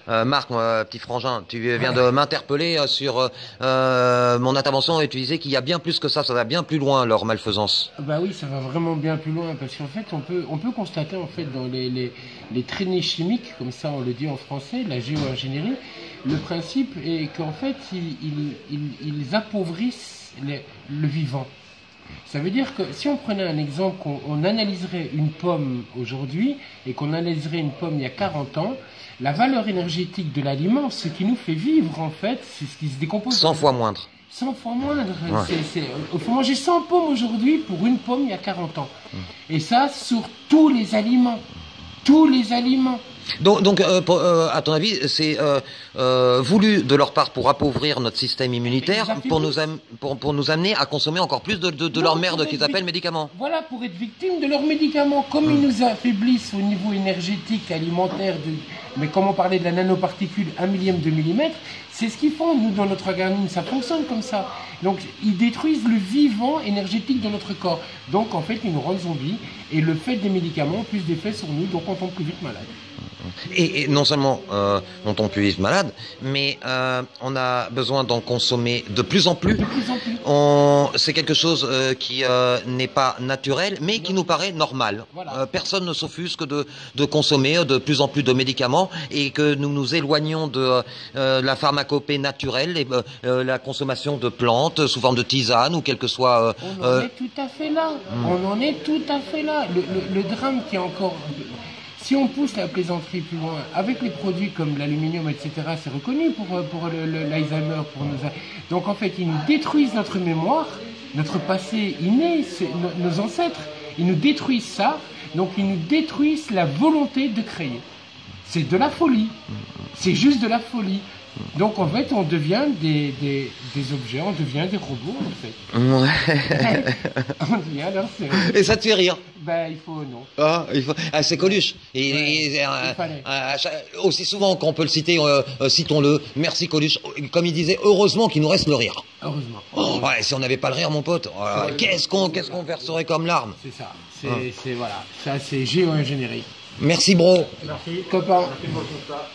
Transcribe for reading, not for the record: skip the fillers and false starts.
Marc, petit frangin, tu viens de m'interpeller sur mon intervention et tu disais qu'il y a bien plus que ça va bien plus loin leur malfaisance. Bah oui, ça va vraiment bien plus loin parce qu'en fait, on peut constater en fait dans les traînées chimiques, comme ça on le dit en français, la géo-ingénierie, le principe est qu'en fait ils appauvrissent le vivant. Ça veut dire que si on prenait un exemple, qu'on analyserait une pomme aujourd'hui et qu'on analyserait une pomme il y a 40 ans, la valeur énergétique de l'aliment, ce qui nous fait vivre en fait, c'est ce qui se décompose. 100 fois moindre. 100 fois moindre. Ouais. Il faut manger 100 pommes aujourd'hui pour une pomme il y a 40 ans. Et ça sur tous les aliments. Tous les aliments. Donc à ton avis, c'est voulu de leur part pour appauvrir notre système immunitaire, pour nous amener à consommer encore plus de leur merde qu'ils appellent médicaments. Voilà, pour être victime de leurs médicaments. Comme ils nous affaiblissent au niveau énergétique, alimentaire, mais comme on parlait de la nanoparticule, 1/1000 de millimètre, c'est ce qu'ils font. Nous, dans notre organisme, ça fonctionne comme ça. Donc, ils détruisent le vivant énergétique de notre corps. Donc, en fait, ils nous rendent zombies. Et le fait des médicaments a plus d'effet sur nous, donc on tombe plus vite malade. Et non seulement on tombe plus vite malade, mais on a besoin d'en consommer de plus en plus. De plus en plus. C'est quelque chose qui n'est pas naturel, mais qui nous paraît normal. Voilà. Personne ne s'offusque de consommer de plus en plus de médicaments et que nous nous éloignons de la pharmacopée naturelle et la consommation de plantes sous forme de tisane ou quel que soit... On en est tout à fait là. On en est tout à fait là. Le drame qui est encore... Si on pousse la plaisanterie plus loin, avec les produits comme l'aluminium, etc., c'est reconnu pour l'Alzheimer. Donc en fait, ils nous détruisent notre mémoire, notre passé inné, nos ancêtres. Ils nous détruisent ça, donc ils nous détruisent la volonté de créer. C'est de la folie. C'est juste de la folie. Donc en fait, on devient des objets, on devient des robots en fait. Ouais. On devient alors Et ça te fait rire? Ben il faut non. C'est Coluche. Aussi souvent qu'on peut le citer, citons-le. Merci Coluche. Comme il disait, heureusement qu'il nous reste le rire. Heureusement. Oh, ouais, si on n'avait pas le rire, mon pote, qu'est-ce qu'on verserait comme larmes? C'est ça. C'est voilà. Ça c'est géo-ingénierie. Merci bro. Merci copain. Merci pour tout ça.